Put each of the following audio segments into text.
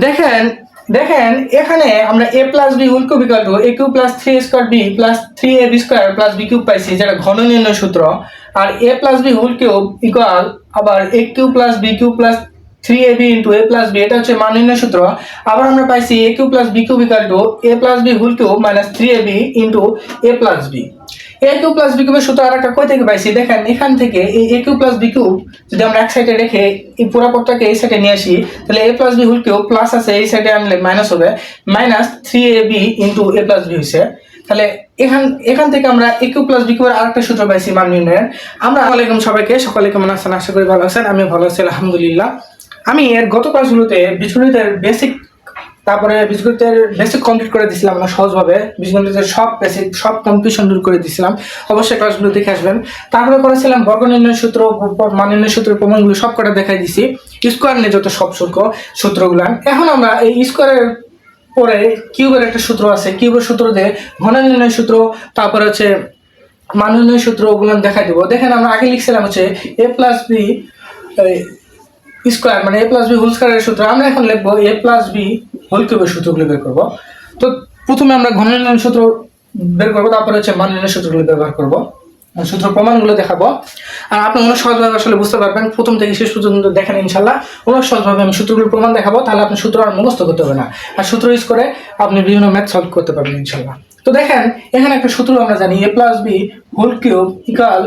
দেখেন দেখেন এখানে আমরা a plus B whole cube equal to a cube plus 3a square B plus 3ab square plus b cube পাইছি, যেটা ঘন নির্ণয় সূত্র। আর a plus B whole cube equal আবার a cube plus b cube plus 3ab into a plus b, এটা হচ্ছে মান নির্ণয় সূত্র। আবার আমরা পাইছি a cube plus b cube equal to a plus b whole cube minus 3ab into a plus b। a cube plus b কিউবের সূত্র আরেকটা কই থেকে পাইছি দেখেন, এখান থেকে এই a cube plus b cube যদি আমরা এক সাইডে রেখে এই পুরো পদটাকে এই সাইডে নিয়ে আসি, তাহলে a plus b whole cube plus আছে এই সাইডে আনলে মাইনাস হবে, minus 3ab into a plus b হইছে। তাহলে এখান থেকে আমরা a কিউব প্লাস b কিউবের আরেকটা সূত্র পাইছি মান নির্ণয়ের। আমরা আলাইকুম সবাইকে, সকলে কেমন আছেন? আশা করি ভালো আছেন। আমি ভালো আছি আলহামদুলিল্লাহ। আমি এর গত ক্লাসগুলোতে বীজগণিতের বেসিক, তারপরে বীজগণিতের বেসিক কমপ্লিট করে দিয়েছিলাম আমরা সহজভাবে, বীজগণিতের সব বেসিক সব কনফিউশন দূর করে দিয়েছিলাম। অবশ্যই ক্লাসগুলো দেখে আসবেন। তারপরে করেছিলাম বর্গ নির্ণয় সূত্র, মান নির্ণয় সূত্রের প্রমাণগুলো সব কটা দেখাই দিছি, স্কোয়ার নিয়ে যত সব সূত্রগুলো। এখন আমরা এই স্কোয়ারের পরে কিউবের একটা সূত্র আছে, কিউবের সূত্র দিয়ে ঘন নির্ণয় সূত্র, তারপরে হচ্ছে মান নির্ণয় সূত্র, ওগুলো দেখাই দেবো। দেখেন আমরা আগে লিখছিলাম হচ্ছে a প্লাস বি স্কোয়ার মানে a প্লাস বি হোল স্কোয়ারের সূত্র। আমরা এখন লিখবো a প্লাস বি হোল কিউবের সূত্রগুলো বের করবো। তো প্রথমে আমরা ঘন নির্ণয় সূত্র বের করবো, তারপরে হচ্ছে মান নির্ণয় সূত্রগুলো ব্যবহার করবো, সূত্র প্রমাণগুলো দেখাবো। আর আপনি অনেক সহজভাবে আসলে বুঝতে পারবেন, প্রথম থেকে শেষ পর্যন্ত দেখেন ইনশাল্লাহ। অনেক সহজভাবে আমি সূত্রগুলোর প্রমাণ দেখাবো, তাহলে আপনি সূত্র আর মুখস্থ করতে হবে না, আর সূত্র ইউজ করে আপনি বিভিন্ন ম্যাথ সলভ করতে পারবেন ইনশাল্লাহ। তো দেখেন এখানে একটা সূত্র আমরা জানি, a plus B whole cube equal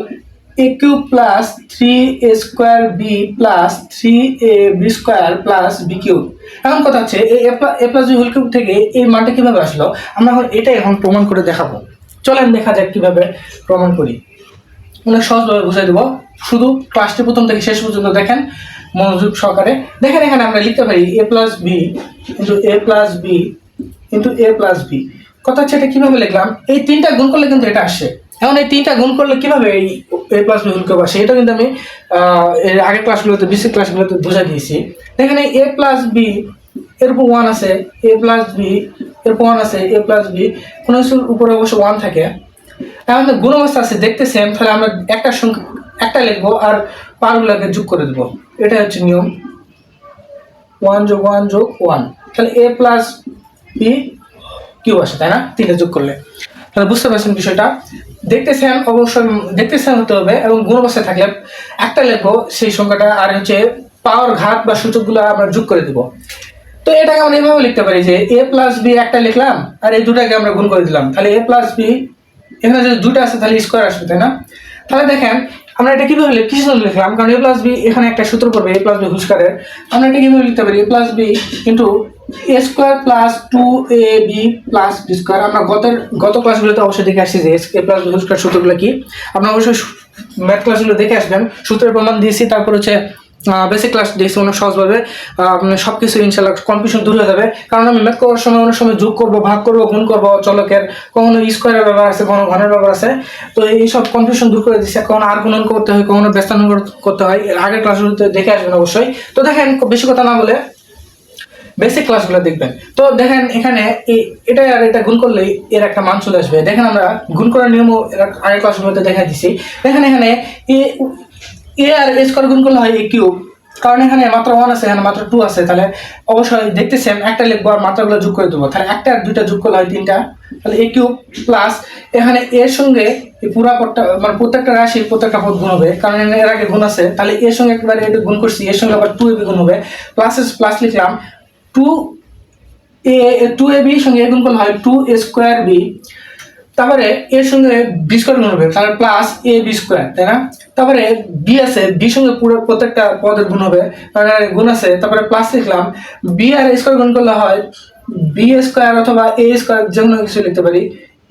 a cube plus 3a square B plus 3ab square plus b cube. এখন কথা হচ্ছে a plus B whole cube থেকে এই মানটা কিভাবে আসলো, আমরা এখন প্রমাণ করে দেখাবো। চলেন দেখা যাক কিভাবে প্রমাণ করি। অনেক সহজভাবে বুঝাই দেবো, শুধু ক্লাসটি প্রথম থেকে শেষ পর্যন্ত দেখেন মনোযোগ সহকারে। দেখেন এখানে আমরা লিখতে পারি a plus B into a plus B into a plus B. কথা হচ্ছে এটা কিভাবে লিখলাম, এই তিনটা গুণ করলে কিন্তু এটা আসে। এখন এই তিনটা গুণ করলে কিভাবে এই a plus B whole cube আসে, এটা কিন্তু আমি এর আগের ক্লাসগুলোতে বেসিক ক্লাসগুলোতে বুঝাই দিয়েছি। দেখেন এই a প্লাস বি এর উপর 1 আছে, a প্লাস বি এর উপর 1 আছে, a প্লাস বি কোনো কিছুর উপরে অবশ্য 1 থাকে। আমাদের গুণ অবস্থা আছে দেখতে সেম, তাহলে আমরা একটা সংখ্যা একটা লিখবো আর পারগুলোকে যোগ করে দেবো, এটা হচ্ছে নিয়ম। 1 যোগ 1 যোগ 1, তাহলে a প্লাস বি কিউব আসে, তাই না? তিনটা যোগ করলে। তাহলে বুঝতে পারছেন বিষয়টা, দেখতে সেম, অবশ্যই দেখতে সেম হতে হবে এবং গুণ অবস্থায় থাকলে একটা লিখবো সেই সংখ্যাটা, আর হচ্ছে পাওয়ার ঘাত বা সূচকগুলো আমরা যোগ করে দেবো। তো এটাকে আমরা এইভাবে লিখতে পারি যে a প্লাস বি একটা লিখলাম আর এই দুটাকে আমরা গুণ করে দিলাম, তাহলে a প্লাস বি এখানে যদি দুটো আসে তাহলে স্কোয়ার আসবে, তাই না? তাহলে দেখেন আমরা এটা কিভাবে কিসের লিখলাম, কারণ a প্লাস বি এখানে একটা সূত্র পড়বে a প্লাস বি হোল স্কয়ারের। আমরা এটা কিভাবে লিখতে পারি, a plus B into a square plus 2ab plus B square. আমরা গত ক্লাসগুলোতে অবশ্যই দেখে আসছি যে a plus B whole square সূত্রগুলো কি। আপনারা অবশ্যই ম্যাথ ক্লাসগুলো দেখে আসবেন, সূত্রের প্রমাণ দিয়েছি। তারপর হচ্ছে বেসিক ক্লাস দিয়েছি অনেক সহজভাবে, সব কিছু ইনশাল্লাহ কনফিউশন দূর হয়ে যাবে। কারণ আমি ম্যাথ করার সময় অনেক সময় যোগ করবো, ভাগ করবো, গুণ করবো, চলকের কখনো স্কোয়ারের ব্যবহার আছে, কখনো ঘনের ব্যবহার আছে। তো এইসব কনফিউশন দূর করে দিচ্ছে, কখনো আর গুণন করতে হয়, কখনো ব্যস্তায়ন করতে হয়। আগের ক্লাসগুলোতে দেখে আসবেন অবশ্যই। তো দেখেন বেশি কথা না বলে বেসিক ক্লাসগুলো দেখবেন। তো দেখেন এখানে এটা আর এটা গুণ করলেই এর একটা মান চলে আসবে। দেখেন আমরা গুণ করার নিয়মও আগের ক্লাসগুলোতে দেখা দিচ্ছি। দেখেন এখানে এ আর এ স্কোয়ার গুণ করলে হয় a কিউব, কারণ এখানে মাত্র 1 আছে, এখানে মাত্র 2 আছে। তাহলে অবশ্যই দেখতে সেম, একটা লিখবো আর মাত্রাগুলো যোগ করে দেবো, তাহলে একটা আর দুইটা যোগ করলে হয় 3টা, তাহলে a কিউব প্লাস এখানে এর সঙ্গে এই পুরা পদটা মানে প্রত্যেকটা রাশির প্রত্যেকটা পদ গুণ হবে, কারণ এর আগে গুণ আছে। তাহলে এর সঙ্গে একবারে এটা গুণ করছি, এর সঙ্গে আবার 2ab গুণ হবে, প্লাস লিখলাম 2ab সঙ্গে গুণ করলে হয় 2a স্কোয়ার বি, তারপরে এর সঙ্গে বি স্কোয়ার গুণ হবে, তাহলে প্লাস এ বি স্কোয়ার, তাই না? তারপরে বি আছে, বি সঙ্গে পুরো প্রত্যেকটা পদের গুণ হবে, কারণ গুণ আছে। তারপরে প্লাস লিখলাম, বি আর স্কোয়ার গুণ করলে হয় বি স্কোয়ার অথবা এ স্কোয়ার, যে কোনো কিছু লিখতে পারি,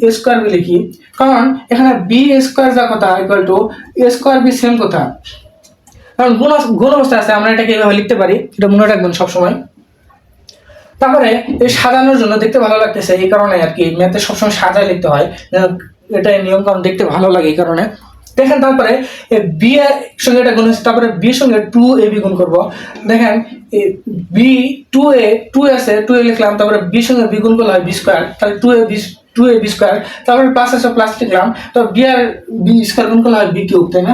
এ স্কোয়ার বি লিখি, কারণ এখানে বি স্কোয়ার যা কথা equal to A square B same কথা, কারণ গুণ অবস্থা আছে। আমরা এটাকে এইভাবে লিখতে পারি, এটা মনে রাখবেন সবসময়। তারপরে এই সাজানোর জন্য দেখতে ভালো লাগতেছে, এই কারণে আর কি ম্যাথে সবসময় সাজায় লিখতে হয়, এটা নিয়ম কারণ দেখতে ভালো লাগে এই কারণে। দেখেন তারপরে বি এর সঙ্গে এটা গুণ হচ্ছে, তারপরে বি এর সঙ্গে 2ab গুণ করবো। দেখেন বি 2a আছে, 2a লিখলাম, তারপরে বি সঙ্গে বি গুণ করলে হয় বি স্কোয়ার, তাহলে 2ab স্কোয়ার, তারপরে প্লাস আছে, প্লাস লিখলাম, তো বি আর বি স্কোয়ার গুণ করলে হয় বি কিউব, তাই না?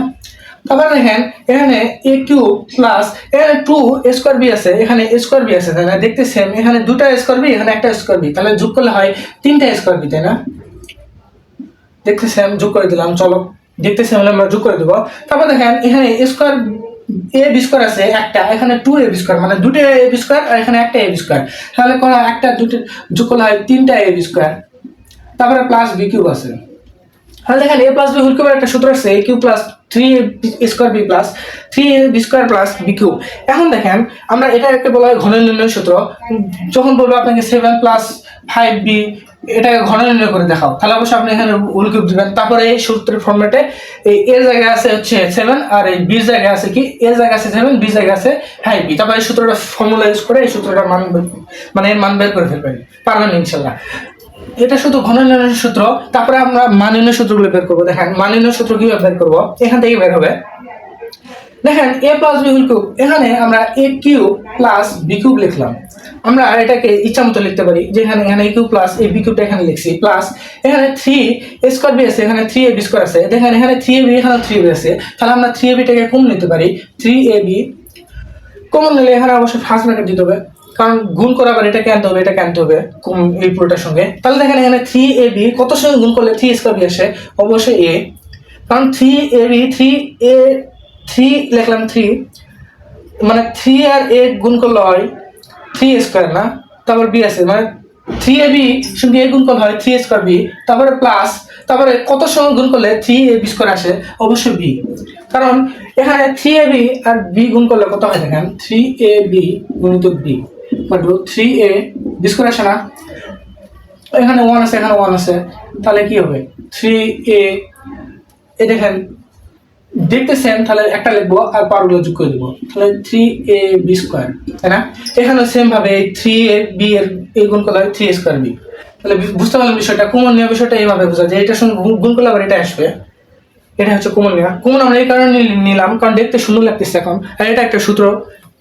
তারপরে দেখেন এখানে এ কিউব প্লাস এখানে 2 স্কোয়ার বি আছে, এখানে স্কোয়ার বি আছে তাই না, দেখতে সেম, এখানে 2টা স্কোয়ার বি এখানে একটা স্কোয়ার বি, তাহলে যোগ করলে হয় 3টা স্কোয়ার বি তাই না, দেখতে সেম, যোগ করে দিলাম, চলো দেখতে সেম হলে আমরা যোগ করে দেবো। তারপর দেখেন এখানে স্কোয়ার এ বি স্কোয়ার আছে একটা, এখানে 2 এ বি স্কোয়ার, মানে 2টা এ বি স্কোয়ার আর এখানে একটা এ বি স্কোয়ার, তাহলে কোনো একটা দুটো যোগ করলে হয় 3টা এ বি স্কোয়ার। তারপরে প্লাস বি কিউব আছে, তাহলে দেখেন এ প্লাস বি হোল কিউবের একটা সূত্র আছে, a cube plus 3 square B plus 3 b square plus b cube. এখন দেখেন আমরা এটা একটা বলা হয় ঘন নির্ণয় সূত্র, যখন বলবো আপনাকে 7 প্লাস 5b এটাকে ঘন নির্ণয় করে দেখাও, তাহলে অবশ্যই আপনি এখানে হোল কিউব দিবেন। তারপরে এই সূত্রের ফর্মেটে এই এর জায়গায় আছে হচ্ছে 7 আর এই বির জায়গায় আছে কি, এর জায়গায় আছে 7, বির জায়গায় আছে 5b, তারপরে এই সূত্রটা ফর্মুলা ইউজ করে এই সূত্রটা মান মানে এর মান বের করে ফেলবেন, পারবেন ইনশাল্লাহ। এটা শুধু ঘন নির্ণয়ের সূত্র। তারপরে আমরা মান নির্ণয়ের সূত্রগুলো বের করবো। দেখেন মান নির্ণয়ের সূত্র কিভাবে বের করবো, এখান থেকে বের হবে। দেখেন a plus B whole cube, এখানে আমরা এ কিউব প্লাস বি কিউব লিখলাম, আমরা এটাকে ইচ্ছা মতো লিখতে পারি, যেখানে এখানে এ কিউব প্লাস এই বি কিউবটা এখানে লিখছি, প্লাস এখানে 3 স্কোয়ার বি আছে, এখানে 3 এ বি স্কোয়ার আছে, দেখেন এখানে 3 এ বি এখানে 3 বি আছে, তাহলে আমরা 3 এ বিটাকে কমন নিতে পারি, 3 এ বি কমন নিলে এখানে অবশ্যই ফার্স্ট ব্র্যাকেট দিতে হবে, কারণ গুণ করে আবার এটাকে আনতে হবে, এটাকে আনতে হবে এই পুরোটার সঙ্গে। তাহলে দেখেন এখানে 3 এ বি কত সঙ্গে গুণ করলে 3 স্কোয়ার বি আসে, অবশ্যই এ, কারণ 3 এ বি 3 এ 3 লিখলাম 3, মানে 3 আর এ গুণ করলে হয় 3 স্কোয়ার না, তারপর বি আছে, মানে 3 এ বি সঙ্গে এ গুণ করলে হয় 3 স্কোয়ার বি, তারপরে প্লাস, তারপরে কত সঙ্গে গুণ করলে 3 এ বি স্কোয়ার আসে, অবশ্যই বি, কারণ এখানে 3 এ বি আর বি গুণ করলে কত হয়, দেখেন 3 এ বি গুণিত বি 3 এ বি স্কোয়ার আসে না, এখানে 1 আছে, এখানে 1 আছে, তাহলে কি হবে 3 এ, এই দেখেন দেখতে সেম, তাহলে একটা লিখবো আর পারগুলো যোগ করে দেবো, তাহলে 3 এ বি স্কোয়ার তাই না। এখানে সেম ভাবে 3 এ বি এর এই গুণ করলে 3 স্কোয়ার বি, তাহলে বুঝতে পারলাম বিষয়টা, কমন নেওয়া বিষয়টা এইভাবে বোঝা যায়, এটার সঙ্গে গুণ করলে আবার এটা আসবে, এটা হচ্ছে কমন নেওয়া। কমন আমরা এই কারণে নিলাম কারণ দেখতে সুন্দর লাগতেছে এখন, আর এটা একটা সূত্র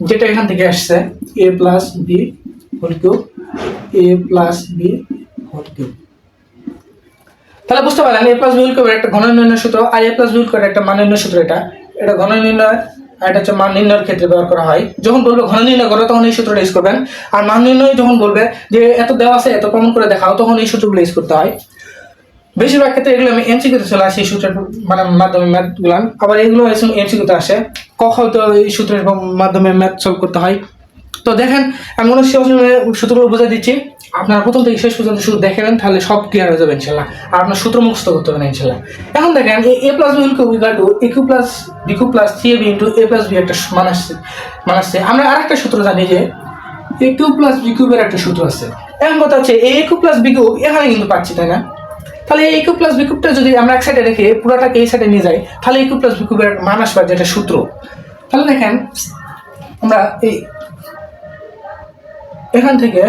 যেটা এখান থেকে আসছে, এ প্লাস বি হোল কিউব, এ প্লাস বি হোল কিউব। তাহলে বুঝতে পারলেন এ প্লাস বি হোল কিউবের একটা ঘন নির্ণয় সূত্র, আর এ প্লাস বি হোল কিউবের একটা মান নির্ণয় সূত্র, এটা ঘন নির্ণয় আর এটা হচ্ছে মান নির্ণয়ের ক্ষেত্রে ব্যবহার করা হয়। যখন বলবে ঘন নির্ণয় করো তখন এই সূত্রটা ইউজ করবেন, আর মান নির্ণয় যখন বলবে যে এত দেওয়া আছে এত প্রমাণ করে দেখাও, তখন এই সূত্রগুলো ইউজ করতে হয়। বেশিরভাগ ক্ষেত্রে এগুলো আমি এমসিকিউতে চলে আসি, এই সূত্রের মানে মাধ্যমে ম্যাথগুলো, আবার এগুলো এমসিকিউতে আসে, কখন তো এই সূত্রের মাধ্যমে ম্যাথ সলভ করতে হয়। তো দেখেন আমি মনে হচ্ছে সূত্রগুলো বুঝে দিচ্ছি, আপনারা প্রথম থেকে শেষ পর্যন্ত শুধু দেখেন, তাহলে সব ক্লিয়ার হয়ে যাবে ইনশাল্লাহ, আর আপনার সূত্র মুখস্থ করতে হবে না ইনশাল্লাহ। এখন দেখেন a plus B whole cube equal to a cube plus b cube plus 3 b into a plus b একটা মান আসছে। আমরা আরেকটা সূত্র জানি যে এ কিউব প্লাস বি কিউবের একটা সূত্র আছে। এখন কথা হচ্ছে এ কিউব প্লাস বি কিউব এখানে কিন্তু পাচ্ছি তাই না, তাহলে এই কিউব প্লাস বি কিউবটা যদি আমরা এক সাইডে রেখে পুরোটাকে এই সাইডে নিয়ে যাই, তাহলে এই কিউব প্লাস বি কিউবের মান আসবে যেটা সূত্র। তাহলে দেখেন আমরা এই এখান থেকে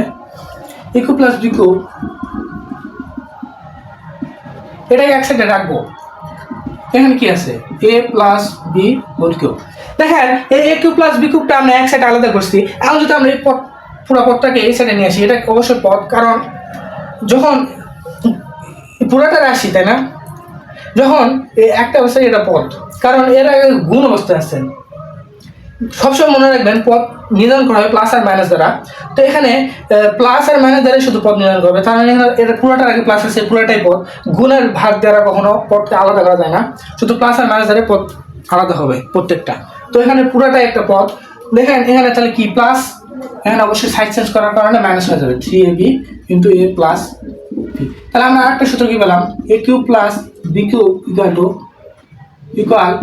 A cube plus b cube এটাকে এক সাইডে রাখবো, এখানে কি আছে a plus B whole cube. দেখেন এই এ কিউব প্লাস বি কিউবটা আমরা এক সাইডে আলাদা করছি, এখন যদি আমরা এই পুরো পদটাকে এই সাইডে নিয়ে আসি, এটা অবশ্যই পদ, কারণ যখন পুরাটা রাশি তাই না, যখন একটা অবস্থায় এটা পদ, কারণ এর আগে গুণ অবস্থায় আছে। সবসময় মনে রাখবেন পদ নির্ধারণ করা হয় প্লাস আর মাইনাস দ্বারা, তো এখানে প্লাস আর মাইনাস দ্বারা শুধু পদ নির্ধারণ করবে, তার মানে এটা পুরোটার আগে প্লাস আছে, পুরোটাই পদ, গুণের ভাগ দ্বারা কখনো পদকে আলাদা করা যায় না, শুধু প্লাস আর মাইনাস দ্বারা পদ আলাদা হবে প্রত্যেকটা। তো এখানে পুরোটাই একটা পদ, দেখেন এখানে তাহলে কি প্লাস, এখানে অবশ্যই সাইড চেঞ্জ করার কারণে মাইনাস হয়ে যাবে, 3 a b into a plus b. তাহলে আমরা আরেকটা সূত্র কি পেলাম, a cube plus b cube equal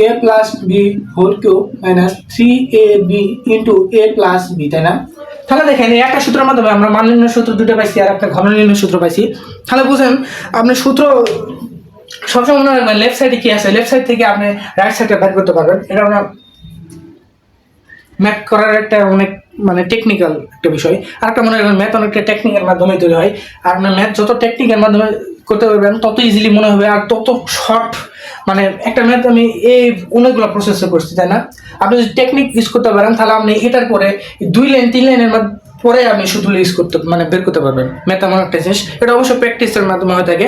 a plus B whole cube minus 3 a b into a plus b তাই না। তাহলে দেখেন এই একটা সূত্রের মাধ্যমে আমরা মান নির্ণয় সূত্র দুটো পাইছি আর একটা ঘন নির্ণয় সূত্র পাইছি। তাহলে বুঝেন আপনি সূত্র সবসময় মনে রাখবেন লেফট সাইডে কি আছে, লেফট সাইড থেকে আপনি রাইট সাইডে বের করতে পারবেন। এটা আমরা ম্যাথ করার একটা অনেক মানে টেকনিক্যাল একটা বিষয়, আর একটা মনে রাখবেন ম্যাথ অনেকটা টেকনিকের মাধ্যমে তৈরি হয়, আর আপনার ম্যাথ যত টেকনিকের মাধ্যমে করতে পারবেন তত ইজিলি মনে হবে আর তত শর্ট, মানে একটা ম্যাথ আমি এই অনেকগুলো প্রসেসে করছি তাই না। আপনি যদি টেকনিক ইউজ করতে পারেন তাহলে আপনি এটার পরে 2 লাইন 3 লাইনের পরে আপনি সূত্রগুলো ইউজ করতে মানে বের করতে পারবেন। ম্যাথ এমন একটা জিনিস, এটা অবশ্য প্র্যাকটিসের মাধ্যমে হয়ে থাকে।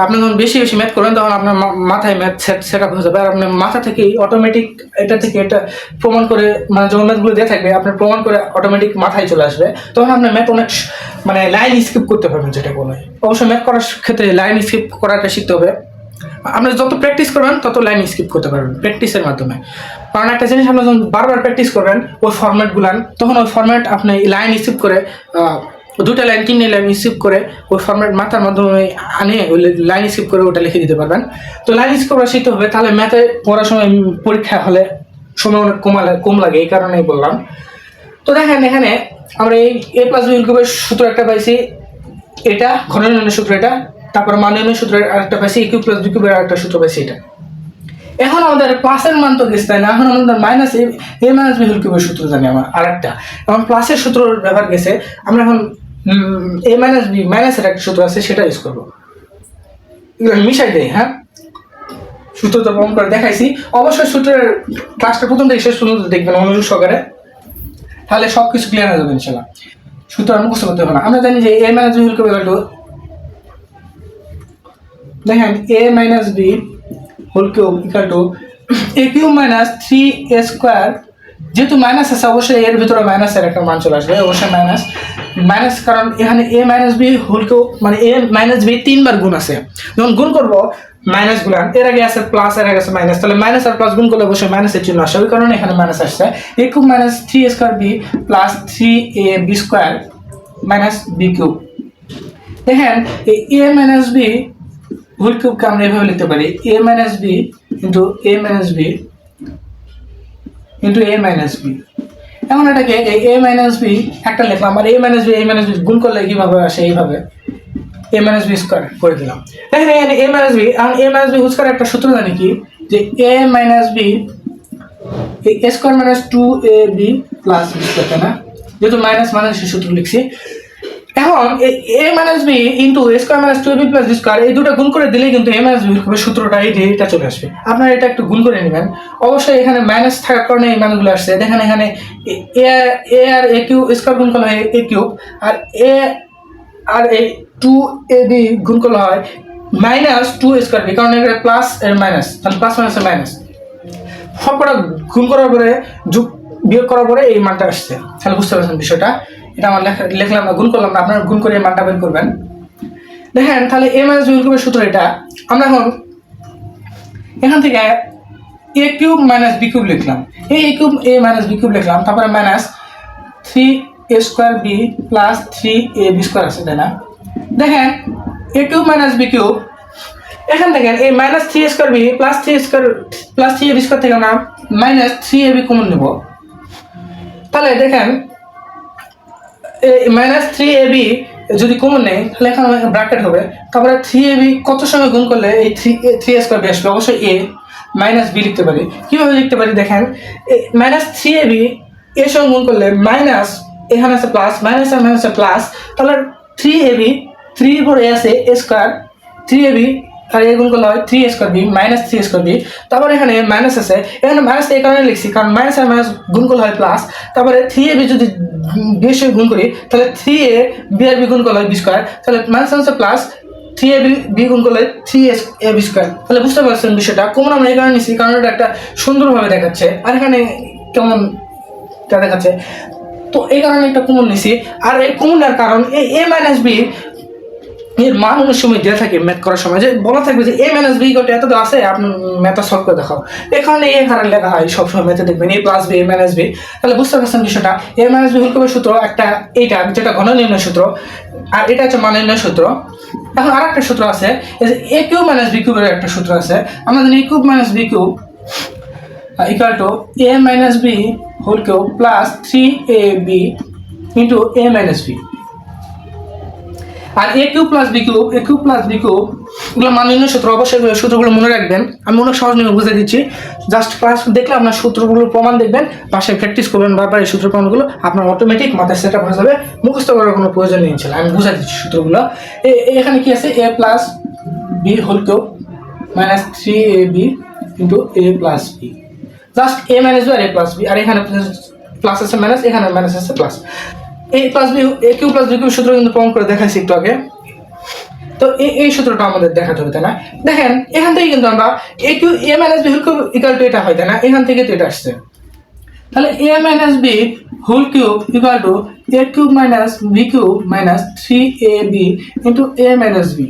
আপনি যখন বেশি বেশি ম্যাথ করবেন তখন আপনার মাথায় ম্যাথ সেট আপ হয়ে যাবে, আর আপনার মাথা থেকেই অটোমেটিক এটা থেকে এটা প্রমাণ করে, মানে যখন ম্যাথগুলো দিয়ে থাকবে আপনার প্রমাণ করে অটোমেটিক মাথায় চলে আসবে, তখন আপনার ম্যাথ অনেক মানে লাইন স্কিপ করতে পারবেন যেটা বলে। অবশ্য ম্যাথ করার ক্ষেত্রে লাইন স্কিপ করাটা শিখতে হবে। আপনি যত প্র্যাকটিস করবেন তত লাইন স্কিপ করতে পারবেন প্র্যাকটিসের মাধ্যমে। কারণ একটা জিনিস আপনি যখন বারবার প্র্যাকটিস করবেন ওই ফরম্যাটগুলান, তখন ওই ফরম্যাট আপনি লাইন স্কিপ করে দুটা লাইন তিনটে লাইন স্কিপ করে ওই ফরম্যাট মাথার মাধ্যমে আনিয়ে ওই লাইন স্কিপ করে ওটা লিখে দিতে পারবেন। তো লাইন স্কিপ করা শিখতে হবে, তাহলে ম্যাথে পড়ার সময় পরীক্ষা হলে সময় অনেক কম লাগে, এই কারণেই বললাম। তো দেখেন এখানে আমরা এই a প্লাস বি কিউবের সূত্র একটা পাইছি, এটা ঘন নির্ণয়ের সূত্র এটা, তারপর মান নির্ণয়ের সূত্র আরেকটা পাইছি, a কিউব প্লাস বি কিউবের আরেকটা সূত্র পাইছি এটা। এখন আমাদের প্লাসের মান তো গেছে, তাই না? এখন আমাদের মাইনাস এ মাইনাস বি হোল কিউবের সূত্র জানি আমার আরেকটা, এখন প্লাসের সূত্র ব্যবহার গেছে, আমরা এখন এ মাইনাস বি মাইনাসের একটা সূত্র আছে সেটা ইউজ করবো। এগুলো মিশাই দেয়, হ্যাঁ, সূত্র তো প্রমাণ করে দেখাইছি। অবশ্যই সূত্রের ক্লাসটা প্রথম থেকে শেষ পর্যন্ত দেখবেন মনোযোগ সহকারে, তাহলে সব কিছু ক্লিয়ার হয়ে যাবে ইনশাল্লাহ। সূত্র আর মুখস্থ করতে হবে না। আমরা জানি যে a minus b whole cube equal to, দেখেন a minus b whole cube equal to a cube minus 3a square. যেহেতু মাইনাস আছে অবশ্যই এর ভিতরে মাইনাসের একটা মান চলে আসবে, অবশ্যই মাইনাস, কারণ এখানে a minus b whole cube মানে এ মাইনাস বি 3বার গুণ আছে। যখন গুণ করবো মাইনাস গুলান, এর আগে আছে প্লাস, এর আগে আছে মাইনাস, তাহলে মাইনাস আর প্লাস গুণ করলে অবশ্যই মাইনাসের চিহ্ন আসে, ওই কারণে এখানে মাইনাস আসছে। A cube minus 3a square B plus 3ab square minus B cube. দেখেন এই এ মাইনাস বি হোল কিউবকে আমরা এভাবে লিখতে পারি, a minus b into A minus b into A minus b. এখন এটাকে এই এ মাইনাস বি একটা লিখলাম, আর এ মাইনাস বি গুণ করলে কিভাবে আসে, এইভাবে এ মাইনাস বি স্কোয়ার করে দিলাম। দেখেন এখানে এ মাইনাস বি, আর a minus b whole square একটা সূত্র জানি কি, যে a minus b a square minus 2ab plus B square, তাই না? যেহেতু মাইনাস মাইনাস সূত্র লিখছি। এখন a minus b into a square minus 2ab plus B square, এই দুটো গুণ করে দিলে কিন্তু এ মাইনাস বি সূত্রটা এটা চলে আসবে। আপনারা এটা একটু গুণ করে নেবেন। অবশ্যই এখানে মাইনাস থাকার কারণে এই মানগুলো আসছে। দেখেন এখানে এ আর এ কিউব স্কোয়ার গুণ করলে হয় এ কিউব, আর এ আর এই 2ab গুণ করলে হয় মাইনাস 2 স্কোয়ার বি, কারণ এখানে প্লাস এর মাইনাস, তাহলে প্লাস মাইনাস মাইনাস সবকটা গুণ করার পরে বিয়োগ করার পরে এই মানটা আসছে। তাহলে বুঝতে পারছেন বিষয়টা। এটা আমার লিখলাম না, গুণ করলাম না, আপনারা গুণ করে এই মানটা বের করবেন। দেখেন তাহলে এ মাইনাস বি কিউবের সূত্র এটা। আমরা এখান থেকে A cube minus B cube লিখলাম, A cube A minus B cube লিখলাম, তারপরে minus 3a square B plus 3ab square আছে, তাই না? দেখেন এ কিউব মাইনাস বি কিউব, এখান থেকে এই minus 3a square B plus 3ab square থেকে আমরা মাইনাস 3ab কমন নেব। তাহলে দেখেন মাইনাস 3ab যদি কমন নেই তাহলে এখানে ব্র্যাকেট হবে, তারপরে 3ab কত সময় গুণ করলে এই 3a স্কোয়ার বি আসবে, অবশ্যই a মাইনাস বি লিখতে পারি। কীভাবে লিখতে পারি দেখেন, মাইনাস 3ab এর সঙ্গে গুণ করলে মাইনাস, এখানে আছে প্লাস, মাইনাস আর মাইনাস প্লাস, তাহলে 3ab 3 এর পরে আছে a স্কোয়ার, 3ab আর এ গুণ করলে হয় 3a square B minus 3a square B. তারপরে এখানে মাইনাস আছে, এখানে মাইনাস এই কারণে লিখছি কারণ মাইনাস আর মাইনাস গুণ করলে হয় প্লাস। তারপরে 3ab যদি বি এর সঙ্গে গুণ করি তাহলে 3a বি আর বি গুণ করলে হয় বি স্কোয়ার, তাহলে মাইনাস আছে প্লাস 3ab বি গুণ করলে 3ab স্কোয়ার। তাহলে বুঝতে পারছেন বিষয়টা। কমন আমরা এই কারণে নিচ্ছি কারণ এটা একটা সুন্দরভাবে দেখাচ্ছে, আর এখানে কেমন দেখাচ্ছে, তো এই কারণে একটা কমন নিছি। আর এই কমনের কারণ এই এ মাইনাস বি এর মান অনেক সময় দেওয়া থাকে ম্যাথ করার সময়, যে বলা থাকবে যে এ মাইনাস বি কত এত আছে, আপনি ম্যাথটা সলভ করে দেখাও, এখানে এ কারণ লেখা হয় সবসময় ম্যাথে দেখবেন এ প্লাস বি এ মাইনাস বি। তাহলে বুঝতে পারছেন বিষয়টা। এ মাইনাস বি হোল কিউবের সূত্র একটা, এইটা যেটা ঘন নির্ণয় সূত্র, আর এটা হচ্ছে মান নির্ণয় সূত্র। এখন আর একটা সূত্র আছে, এ কিউব মাইনাস বি কিউবের একটা সূত্র আছে। আমরা জানি a cube minus B cube equal to A minus b whole cube plus 3ab into A minus b. আর a cube plus b cube এগুলো মান নির্ণয় সূত্র, অবশ্যই সূত্রগুলো মনে রাখবেন। আমি অনেক সহজ নিয়মে বুঝে দিচ্ছি, জাস্ট ক্লাস দেখলে আপনার সূত্রগুলোর প্রমাণ দেখবেন, পাশে প্র্যাকটিস করবেন বারবার এই সূত্র প্রমাণগুলো, আপনার অটোমেটিক মাথায় সেট আপ হয়ে যাবে, মুখস্থ করার কোনো প্রয়োজন নেই ইনশাআল্লাহ। আমি বুঝাই দিচ্ছি সূত্রগুলো। এখানে কি আছে, a plus B whole cube minus 3ab into a plus b, just a minus b আর এ প্লাস বি, আর এখানে প্লাস আছে মাইনাস, এখানে মাইনাস আছে plus. A plus b a cube plus b cube সূত্র কিন্তু প্রমাণ করে দেখাইছি একটু আগে। তো এই সূত্রটা আমাদের দেখাতে হবে, তাই না? দেখেন এখান থেকে কিন্তু আমরা a cube a minus b whole cube equal to এটা হয়, তাই না? এখান থেকে তো এটা আসছে। তাহলে a minus b whole cube equal to a cube minus B cube minus 3ab into A minus b.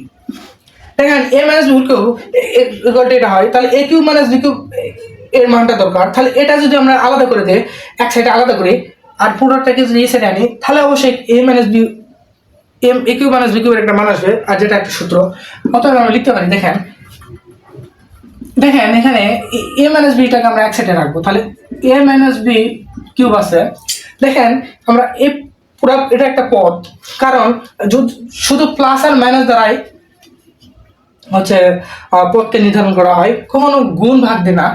দেখেন a minus b whole cube equal to এটা হয়, তাহলে a cube minus B cube এর মানটা দরকার। তাহলে এটা যদি আমরা আলাদা করে দিই, এক সাইডে আলাদা করি আর পুরোটাকে যদি এই সাইডে আনি, তাহলে অবশ্যই এ মাইনাস বি এ কিউব মাইনাস বি কিউবের একটা মান আসবে, আর যেটা একটা সূত্র। অতএব আমরা লিখতে পারি, দেখেন এখানে এ মাইনাস বিটাকে আমরা এক সাইডে রাখবো, তাহলে এ মাইনাস বি কিউব আছে। দেখেন আমরা পুরো এটা একটা পদ, কারণ শুধু প্লাস আর মাইনাস দ্বারাই হচ্ছে পদকে নির্ধারণ করা হয়, কখনো গুণ ভাগ দিয়ে না।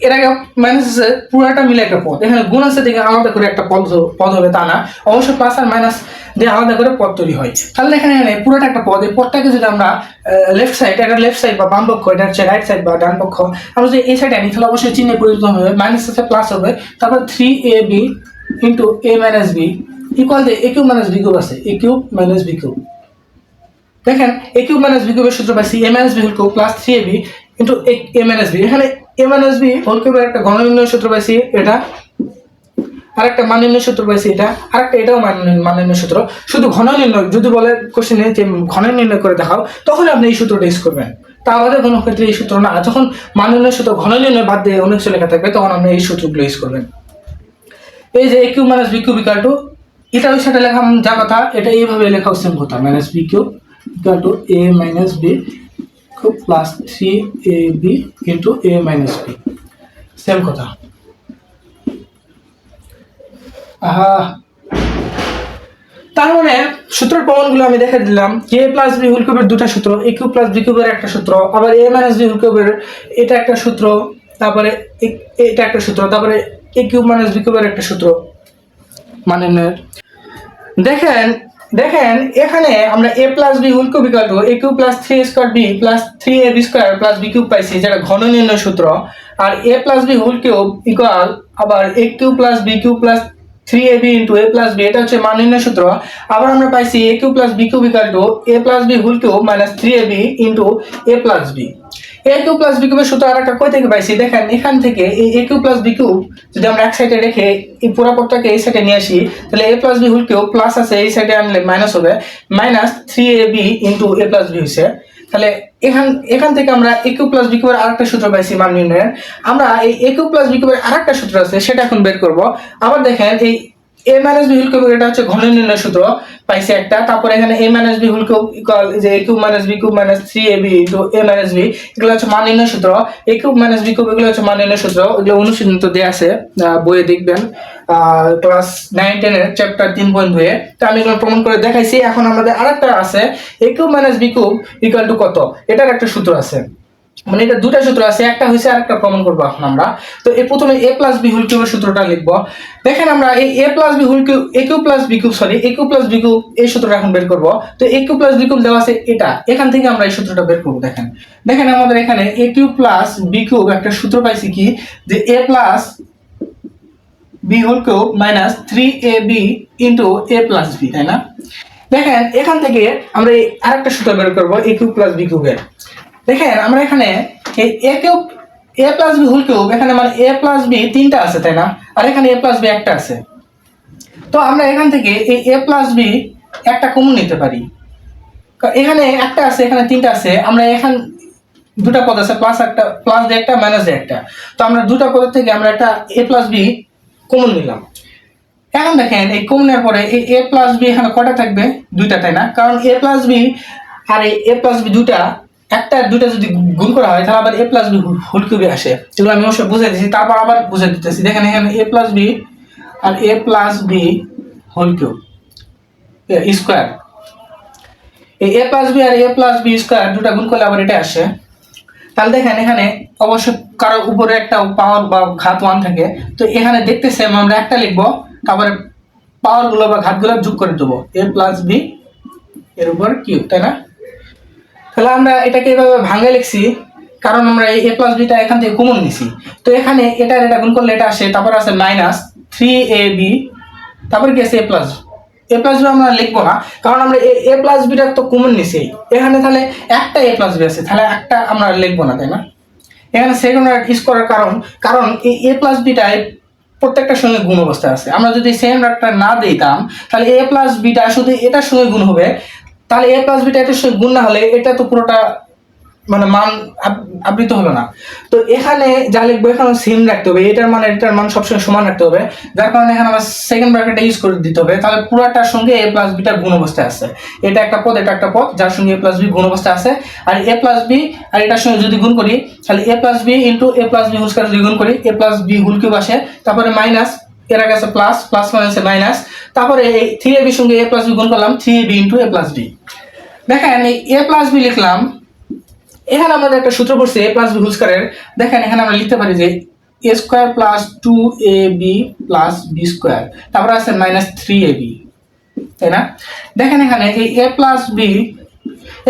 এর আগে মাইনাস আছে, পুরোটা মিলে একটা পদ। এখানে গুণ আছে দেখে আলাদা করে একটা পদ হবে তা না, অবশ্যই প্লাস আর মাইনাস দিয়ে আলাদা করে পদ তৈরি হয়। তাহলে এখানে পুরোটা একটা পদ, এই পদটাকে যদি আমরা লেফট সাইড, এটা লেফট সাইড বা বাম পক্ষ, এটা হচ্ছে রাইট সাইড বা ডান পক্ষ, আমরা যদি এই সাইডে আনি তাহলে অবশ্যই চিহ্নে পরিবর্তন হবে, মাইনাস আছে প্লাস হবে, তারপর 3ab into A minus b equal to a cube minus B cube আছে, a cube minus B cube. দেখেন এ কিউব মাইনাস বি কিউবের সূত্র পাইছি a minus b whole cube plus 3ab into A minus b. এখানে a minus b whole কিউবের একটা ঘন নির্ণয় সূত্র পাইছি এটা, আরেকটা মান নির্ণয় সূত্র পাইছি এটা, আরেকটা এটাও মান নির্ণয় সূত্র। শুধু ঘন নির্ণয় যদি বলে কোশ্চেনে যে ঘন নির্ণয় করে দেখাও, তখন আপনি এই সূত্রটা ইউজ করবেন। তা আমাদের কোনো ক্ষেত্রে এই সূত্র না, যখন মান নির্ণয় সূত্র ঘন নির্ণয় বাদ দিয়ে অনেক কিছু লেখা থাকবে, তখন আপনি এই সূত্রগুলো ইউজ করবেন। এই যে a cube minus B cube equal to, এটা ওই সাথে লেখা যা কথা, এটা এইভাবে লেখা সেম কথা, minus B cube equal to A minus B cube plus 3ab into A minus B, same কথা। তার মানে সূত্রের প্রমাণগুলো আমি দেখে দিলাম। এ প্লাস বি হোল কিউবের দুটা সূত্র, এ কিউব প্লাস বি কিউবের একটা সূত্র, আবার এ মাইনাস বি হোল কিউবের এটা একটা সূত্র, তারপরে এটা একটা সূত্র, তারপরে এ কিউব মাইনাস বি কিউবের একটা সূত্র মানে দেখেন এখানে আমরা a plus B whole cube equal to a cube plus 3 square B plus 3ab square plus b cube পাইছি, যেটা ঘন নির্ণয় সূত্র। আর a plus B whole cube equal আবার a cube plus b cube plus 3ab into a plus b, এটা হচ্ছে মান নির্ণয় সূত্র। আবার আমরা পাইছি a cube plus b cube equal to a plus B whole cube minus 3ab into a plus b. A cube plus B কিউবের সূত্র আরেকটা কই থেকে পাইছি, দেখেন এখান থেকে এই এ কিউব প্লাস বি কিউব যদি আমরা এক সাইডে রেখে এই পুরো পদটাকে এই সাইডে নিয়ে আসি, তাহলে a plus B whole cube plus আছে, এই সাইডে আনলে মাইনাস হবে, minus 3ab into a plus b হয়েছে। তাহলে এখান থেকে আমরা এ কিউব প্লাস বি কিউবের আরেকটা সূত্র পাইছি মান নির্ণয়ের। আমরা এই এ কিউব প্লাস বি কিউবের আরেকটা সূত্র আছে, সেটা এখন বের করব। আবার দেখেন এই a minus b whole cube, এটা হচ্ছে ঘন নির্ণয় সূত্র পাইছি একটা। তারপর এখানে a minus b whole cube equal যে a cube minus B cube minus 3ab into a minus b, এগুলো হচ্ছে মান নির্ণয় সূত্র। A cube minus B cube এগুলো হচ্ছে মান নির্ণয় সূত্র, এগুলো অনুশীলন তো দেয়া আছে, বইয়ে দেখবেন ক্লাস 9-10 এর চ্যাপ্টার 3.2 এ। তো আমি এগুলো প্রমাণ করে দেখাইছি। এখন আমাদের আরেকটা আছে a cube minus B cube equal to কত, এটার একটা সূত্র আছে, মানে এটা দুটা সূত্র আছে, একটা হইছে আরেকটা প্রমাণ করব এখন আমরা। তো এই প্রথমে a প্লাস b হোল কিউবের সূত্রটা লিখব। দেখেন আমরা এই a plus b whole cube a cube plus b cube a cube plus b cube এই সূত্রটা এখন বের করব। তো a cube plus b cube দেওয়া আছে এটা, এখান থেকে আমরা এই সূত্রটা বের করব। দেখেন আমাদের এখানে a cube plus b cube একটা সূত্র পাইছি কি, যে a plus b whole cube minus 3ab into a plus b, তাই না? দেখেন এখান থেকে আমরা এই আরেকটা সূত্র বের করব a কিউব প্লাস b কিউবের। দেখেন আমরা এখানে এই a cube a plus b whole cube, এখানে মানে a প্লাস b তিনটা আছে, তাই না? আর এখানে a প্লাস b একটা আছে। তো আমরা এখান থেকে এই a প্লাস b একটা কমন নিতে পারি, এখানে একটা আছে, এখানে তিনটা আছে। আমরা এখানে দুটা পদ আছে, প্লাস একটা, প্লাস দিয়ে একটা, মাইনাস দিয়ে একটা। তো আমরা দুটা পদের থেকে আমরা একটা a প্লাস b কমন নিলাম। এখন দেখেন এই কমনের পরে এই a প্লাস b এখানে কয়টা থাকবে? দুইটা, তাই না? কারণ a প্লাস b আর এই a প্লাস b দুটা, একটা দুইটা যদি গুণ করা হয় তাহলে আবার a প্লাস b হোল কিউবে আসে। এগুলো আমি অবশ্যই বুঝাই দিয়েছি, তারপর আবার বুঝাই দিতেছি। দেখেন এখানে a প্লাস b আর a plus b whole cube square, এই a প্লাস b আর a প্লাস b স্কোয়ার দুটা গুণ করলে আবার এটা আসে। তাহলে দেখেন এখানে অবশ্য কারো উপরে একটা পাওয়ার বা ঘাত 1 থাকে, তো এখানে দেখতে সেম, আমরা একটা লিখবো, তারপরে পাওয়ারগুলো বা ঘাতগুলো যোগ করে দেবো, a প্লাস b এর উপর কিউব, তাই না? তাহলে আমরা এটাকে এভাবে ভাঙে লিখছি, কারণ আমরা এই a প্লাস বিটা এখান থেকে কমন নিছি। তো এখানে এটা গুণ করলে এটা আসে, তারপর আছে মাইনাস 3ab তারপরে কি আছে এ প্লাস বি আমরা লিখবো না, কারণ আমরা এ প্লাস বিটা তো কমন নিছি এখানে, তাহলে একটা এ প্লাস বি আছে, তাহলে একটা আমরা লিখবো না, তাই না? এখানে সেকেন্ড ইউজ করার কারণ এই এ প্লাস বিটায় প্রত্যেকটার সঙ্গে গুণ অবস্থায় আছে। আমরা যদি সেম রাখটা না দিতাম তাহলে এ প্লাস বিটা শুধু এটার সঙ্গে গুণ হবে, তাহলে এ প্লাস বিটা এটার সঙ্গে গুণ না হলে এটা তো পুরোটা মানে মান আবৃত হলো না। তো এখানে যা লিখবো এখানে সেম রাখতে হবে, এটার মান সবসময় সমান রাখতে হবে, যার কারণে এখানে আমরা সেকেন্ড ব্র্যাকেটটা ইউজ করে দিতে হবে। তাহলে পুরোটার সঙ্গে এ প্লাস বিটার গুণ অবস্থায় আছে, এটা একটা পদ এটা একটা পদ যার সঙ্গে এ প্লাস বি গুণ অবস্থায় আছে। আর এ প্লাস বি আর এটার সঙ্গে যদি গুণ করি তাহলে a plus B into a plus B whole square যদি গুণ করি এ প্লাস বি হোল কিউব আসে, তারপরে মাইনাস এর আগে আছে প্লাস, প্লাস মাইনাসে মাইনাস, তারপরে এই 3ab সঙ্গে a প্লাস বি গুণ করলাম 3ab into a plus B. দেখেন এই a প্লাস বি লিখলাম, এখানে আমাদের একটা সূত্র পড়ছে a প্লাস বি হোল স্কয়ারের। দেখেন এখানে আমরা লিখতে পারি যে a square plus 2ab plus b square, তারপরে আছে মাইনাস 3ab, তাই না? দেখেন এখানে এই a প্লাস বি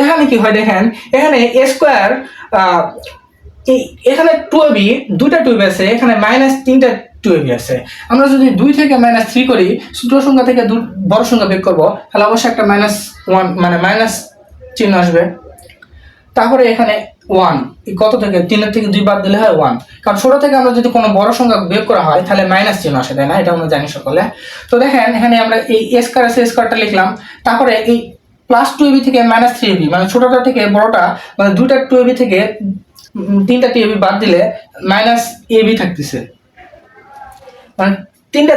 এখানে কি হয়, দেখেন এখানে a স্কয়ার এখানে 2ab দুইটা 2ab আছে, এখানে মাইনাস তিনটা 2ab আছে। আমরা যদি 2 থেকে মাইনাস 3 করি ছোট সংখ্যা থেকে বড় সংখ্যা বের করব, তাহলে অবশ্যই একটা মাইনাস 1 মানে মাইনাস চিহ্ন আসবে। তারপরে এখানে 1 কত থেকে 3 এর থেকে 2 বাদ দিলে হয় 1, কারণ ছোট থেকে আমরা যদি কোনো বড় সংখ্যা বের করা হয় তাহলে মাইনাস চিহ্ন আসে, তাই না? এটা আমরা জানি সকলে। তো দেখেন এখানে আমরা এই a স্কয়ার আছে স্কয়ারটা লিখলাম, তারপরে এই প্লাস 2ab থেকে মাইনাস 3ab মানে ছোটটা থেকে বড়টা মানে দুইটা 2ab থেকে তিনটা 2ab বাদ দিলে মাইনাস ab থাকতেছে, মানে তিনটা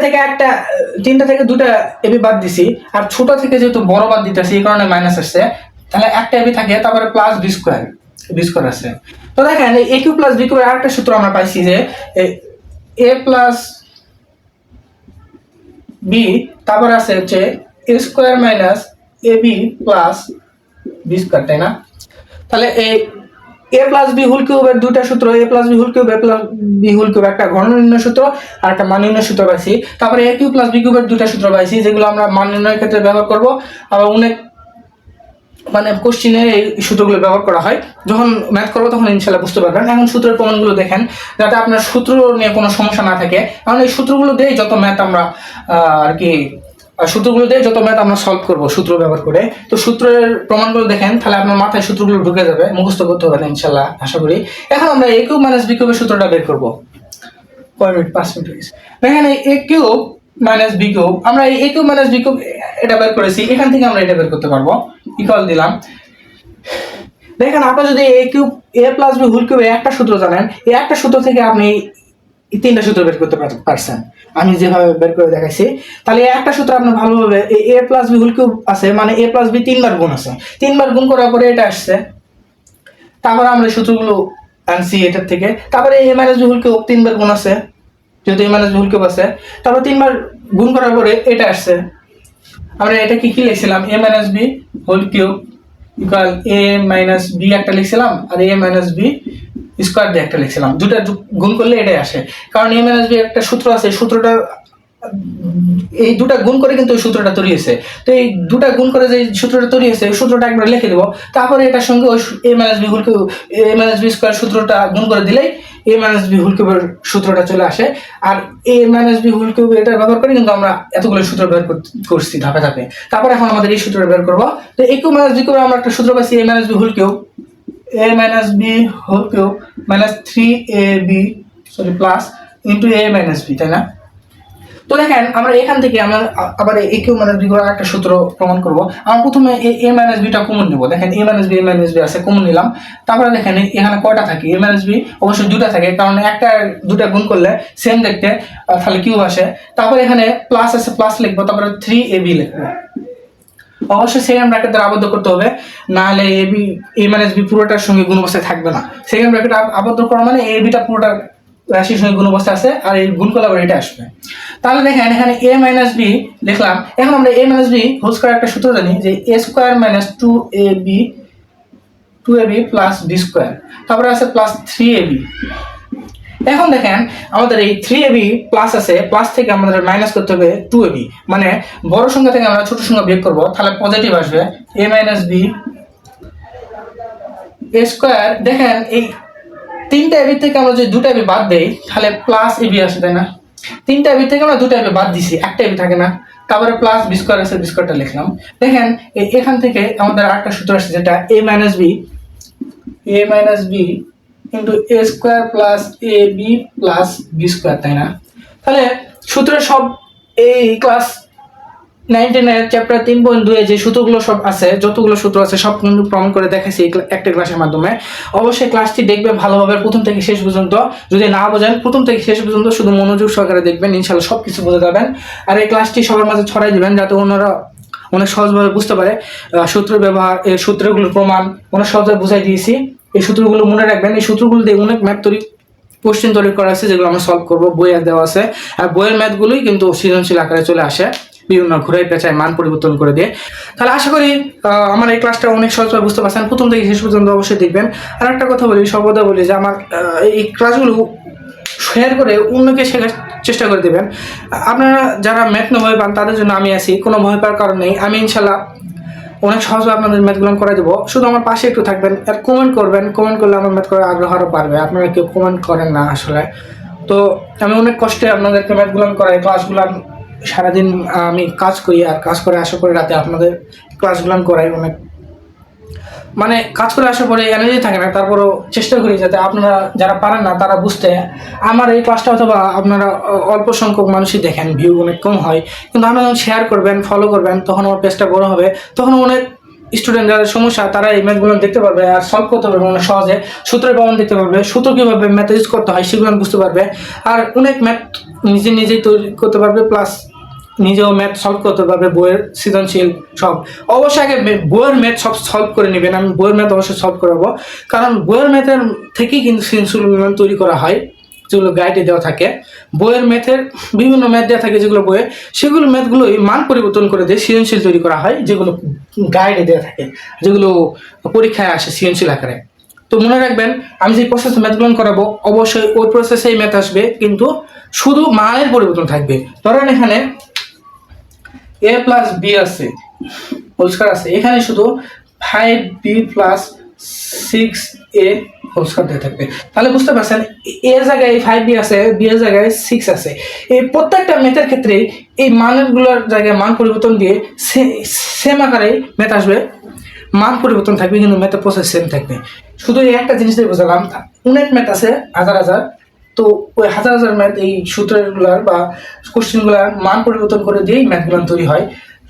থেকে দুটা ab বাদ দিছি, আর ছোট থেকে যেহেতু বড় বাদ দিতেছি এই কারণে মাইনাস আসছে, তাহলে একটা ab থাকে, তারপরে প্লাস বি স্কয়ার আছে। তো দেখেন এই a কিউব প্লাস b কিউবের আরেকটা সূত্র আমরা পাইছি যে a প্লাস b তারপরে আছে হচ্ছে a square minus ab plus b square, তাই না? তাহলে এই a প্লাস বি হোল কিউবের দুইটা সূত্র, a plus B whole cube a plus B whole cube, একটা ঘন নির্ণয় সূত্র আর একটা মান নির্ণয় সূত্র পাইছি। তারপরে a কিউব প্লাস বি কিউবের দুইটা সূত্র পাইছি যেগুলো আমরা মান নির্ণয়ের ক্ষেত্রে ব্যবহার করব, আবার অনেক মানে কোশ্চেনে এই সূত্রগুলো ব্যবহার করা হয়। যখন ম্যাথ করবো তখন ইনশাআল্লাহ বুঝতে পারবেন। এখন সূত্রের প্রমাণগুলো দেখেন যাতে আপনার সূত্র নিয়ে কোনো সমস্যা না থাকে, কারণ এই সূত্রগুলো দিয়ে যত ম্যাথ আমরা আর কি সলভ করবো সূত্র ব্যবহার করে। তো সূত্রের প্রমাণগুলো দেখেন, তাহলে আপনার মাথায় সূত্রগুলো ঢুকে যাবে, মুখস্থ করতে হবে না ইনশাআল্লাহ আশা করি। এখন আমরা a কিউব মাইনাস b কিউবের সূত্রটা বের করবো। 5 মিনিট হয়ে গেছে। দেখেন এই a cube minus b cube, আমরা এই a cube minus b cube এটা বের করেছি, এখান থেকে আমরা এটা বের করতে পারবো। ইকুয়াল দিলাম, দেখেন আপনারা যদি a cube a plus b whole কিউবের একটা সূত্র জানেন, এই একটা সূত্র থেকে আপনি এই তিনটা সূত্র বের করতে পারছেন আমি যেভাবে বের করে দেখাইছি। তাহলে একটা সূত্র আপনার ভালোভাবে a plus b whole cube আছে, মানে a প্লাস b তিনবার গুণ আছে, তিনবার গুণ করার পরে এটা আসছে, তারপরে আমরা সূত্রগুলো আনছি এটার থেকে। তারপরে a minus b whole cube তিনবার গুণ আছে, যেহেতু a minus b whole cube আছে, তারপর তিনবার গুণ করার পরে এটা আসছে। আমরা এটা কি লিখছিলাম, a minus b whole cube equal a minus b একটা লিখছিলাম, আর a মাইনাস b স্কয়ার দিয়ে একটা লিখছিলাম, দুটো গুণ করলে এটাই আসে। কারণ a মাইনাস b একটা সূত্র আছে, সূত্রটা এই দুটা গুণ করে কিন্তু ওই সূত্রটা তৈরি হয়েছে। তো এই দুটা গুণ করে যে সূত্রটা তৈরি হয়েছে ওই সূত্রটা একবার লিখে দেবো, তারপরে এটার সঙ্গে ওই a minus b whole cube a minus b square সূত্রটা গুণ করে দিলেই a মাইনাস b হোল কিউবের সূত্রটা চলে আসে। আর a minus b whole cube এটা ব্যবহার করে কিন্তু আমরা এতগুলো সূত্র বের করছি ধাপে ধাপে। তারপর এখন আমাদের এই সূত্রটা বের করবো। তো a কিউব মাইনাস b কিউবের আমরা একটা সূত্র পাইছি, a minus b whole cube a minus b whole cube minus 3ab plus into a minus b, তাই না? তো দেখেন আমরা এখান থেকে আমরা আবার a কিউব মাইনাস b কিউবের একটা সূত্র প্রমাণ করব। আমরা প্রথমে a মাইনাস b টা কমন নেব। দেখেন a মাইনাস b আছে, কমন নিলাম। তারপরে দেখেন এখানে কয়টা থাকে, a মাইনাস b অবশ্যই দুটো থাকে, কারণ একটা দুটো গুণ করলে সেম দেখতে, তাহলে কিউব আসে। তারপরে এখানে প্লাস আছে, প্লাস লিখবো, তারপরে 3ab লিখবো। অবশ্যই সেকেন্ড ব্র্যাকেট দ্বারা আবদ্ধ করতে হবে, না হলে a মাইনাস b পুরোটার সঙ্গে গুণ অবস্থায় থাকবে না। সেকেন্ড ব্র্যাকেট আবদ্ধ করা মানে a b টা পুরোটা রাশির সঙ্গে গুণ অবস্থা আছে, আর এই গুণ করলে আবার এটা আসবে। তাহলে দেখেন এখানে a মাইনাস b লিখলাম। এখন আমরা a minus b whole square একটা সূত্র জানি যে a square minus 2ab plus b square, তারপরে আছে প্লাস 3ab। এখন দেখেন আমাদের এই 3ab প্লাস আছে, প্লাস থেকে আমাদের মাইনাস করতে হবে 2ab, মানে বড় সংখ্যা থেকে আমরা ছোট সংখ্যা বিয়োগ করব, তাহলে পজিটিভ আসবে a minus b a square. দেখেন এই তিনটা ab থেকে আমরা যদি দুটো ab বাদ দেই তাহলে প্লাস ab আসে, তাই না? তিনটা ab থেকে আমরা দুটো ab বাদ দিছি, একটা ab থাকে না, তারপরে প্লাস বি স্কোয়ার আছে, বি স্কোয়ারটা লিখলাম। দেখেন এখান থেকে আমাদের আরেকটা সূত্র আসছে, যেটা এ minus b into a square plus A B plus B square, তাই না? তাহলে সূত্র সব এই ক্লাস 9-10 চ্যাপ্টার 3.2 যে সূত্রগুলো সব আছে, যতগুলো সূত্র আছে সব কিন্তু প্রমাণ করে দেখাইছি একটা ক্লাসের মাধ্যমে। অবশ্যই ক্লাসটি দেখবেন ভালোভাবে প্রথম থেকে শেষ পর্যন্ত। যদি না বোঝেন প্রথম থেকে শেষ পর্যন্ত শুধু মনোযোগ সহকারে দেখবেন, ইনশাআল্লাহ সব কিছু বুঝে যাবেন। আর এই ক্লাসটি সবার মাঝে ছড়াই দিবেন, যাতে অন্যরা অনেক সহজভাবে বুঝতে পারে। সূত্র ব্যবহার, এই সূত্রগুলোর প্রমাণ অনেক সহজে বুঝাই দিয়েছি। এই সূত্রগুলো মনে রাখবেন। এই সূত্রগুলো দিয়ে অনেক ম্যাথ কোশ্চেন তৈরি করা আছে, যেগুলো আমরা সলভ করবো, বইয়ে দেওয়া আছে। আর বইয়ের ম্যাথগুলোই কিন্তু সৃজনশীল আকারে চলে আসে, বিভিন্ন ঘুরাই পেঁচায় মান পরিবর্তন করে দিয়ে। তাহলে আশা করি আমার এই ক্লাসটা অনেক সহজভাবে বুঝতে পারছেন। প্রথম থেকে শেষ পর্যন্ত অবশ্যই দেখবেন। আর একটা কথা বলি, সর্বদা বলি যে আমার এই ক্লাসগুলো শেয়ার করে অন্যকে শেখার চেষ্টা করে দেবেন। আপনারা যারা ম্যাথ না ভয় পান তাদের জন্য আমি আছি, কোনো ভয় পাওয়ার কারণ নেই। আমি ইনশাল্লাহ অনেক সহজভাবে আপনাদের ম্যাথগুলো করে দেবো। শুধু আমার পাশে একটু থাকবেন আর কমেন্ট করবেন। কমেন্ট করলে আমার ম্যাথ করার আগ্রহ আরও বাড়বে। আপনারা কেউ কমেন্ট করেন না আসলে। তো আমি অনেক কষ্টে আপনাদেরকে ম্যাথগুলো করাই। ক্লাসগুলো সারাদিন আমি কাজ করি, আর কাজ করে আসার পরে রাতে আপনাদের ক্লাসগুলো করাই। অনেক মানে কাজ করে আসার পরে এনার্জি থাকে না, তারপরেও চেষ্টা করি যাতে আপনারা যারা পারেন না তারা বুঝতে। আমার এই ক্লাসটা অথবা আপনারা অল্প সংখ্যক মানুষই দেখেন, ভিউ অনেক কম হয়, কিন্তু আপনারা যখন শেয়ার করবেন, ফলো করবেন, তখন আমার পেজটা বড় হবে। তখন অনেক স্টুডেন্ট যাদের সমস্যা তারা এই ম্যাথগুলো দেখতে পারবে আর সলভ করতে পারবে অনেক সহজে। সূত্রের প্রমাণ দেখতে পারবে, সূত্র কীভাবে ম্যাথ ইউজ করতে হয় সেগুলো বুঝতে পারবে। আর অনেক ম্যাথ নিজেই তৈরি করতে পারবে, প্লাস নিজেও ম্যাথ সলভ করতে পারবে, বইয়ের সৃজনশীল সব। অবশ্যই আগে বইয়ের ম্যাথ সব সলভ করে নেবেন। আমি বইয়ের ম্যাথ অবশ্যই সলভ করাবো, কারণ বইয়ের ম্যাথের থেকেই কিন্তু সৃজনশীল তৈরি করা হয়, যেগুলো গাইডে দেওয়া থাকে। বইয়ের ম্যাথের বিভিন্ন ম্যাথ দেওয়া থাকে যেগুলো বইয়ে, সেগুলো ম্যাথগুলোই মান পরিবর্তন করে দিয়ে সৃজনশীল তৈরি করা হয়, যেগুলো গাইডে দেওয়া থাকে, যেগুলো পরীক্ষায় আসে সৃজনশীল আকারে। তো মনে রাখবেন, আমি যে প্রসেসে ম্যাথগুলো করাবো অবশ্যই ওই প্রসেসেই ম্যাথ আসবে, কিন্তু শুধু মানের পরিবর্তন থাকবে। ধরেন এখানে a প্লাস বি আছে, হোল স্কয়ার আছে, এখানে শুধু 5b plus 6a whole square দিয়ে থাকবে। তাহলে বুঝতে পারছেন এ জায়গায় 5b আছে, বি এর জায়গায় 6 আছে। এই প্রত্যেকটা ম্যাথের ক্ষেত্রে এই মানগুলোর জায়গায় মান পরিবর্তন দিয়ে সেম আকারে ম্যাথ আসবে, মান পরিবর্তন থাকবে, কিন্তু ম্যাথের প্রসেস সেম থাকবে। শুধু এই একটা জিনিস দিয়ে বোঝালাম। অনেক ম্যাথ আছে, হাজার, তো ওই হাজার ম্যাথ এই সূত্রগুলার বা কোশ্চেনগুলার মান পরিবর্তন করে দিয়েই ম্যাথগুলো তৈরি হয়।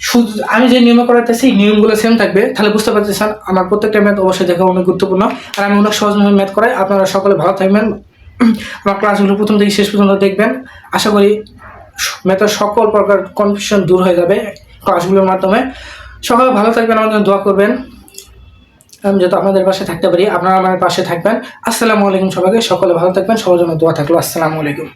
শুধু আমি যে নিয়মে করাতেছি নিয়মগুলো সেম থাকবে। তাহলে বুঝতে পারতেছেন আমার প্রত্যেকটা ম্যাথ অবশ্যই দেখা অনেক গুরুত্বপূর্ণ, আর আমি অনেক সহজভাবে ম্যাথ করাই। আপনারা সকলে ভালো থাকবেন। আমার ক্লাসগুলো প্রথম থেকে শেষ পর্যন্ত দেখবেন। আশা করি ম্যাথের সকল প্রকার কনফিউশন দূর হয়ে যাবে ক্লাসগুলোর মাধ্যমে। সকলে ভালো থাকবেন, আমার জন্য দোয়া করবেন। আমি যাতে আপনাদের পাশে থাকতে পারি, আপনারা আমার পাশে থাকবেন। আসসালামু আলাইকুম সবাইকে, সকলে ভালো থাকবেন, সবার জন্য দোয়া থাকলো। আসসালামু আলাইকুম।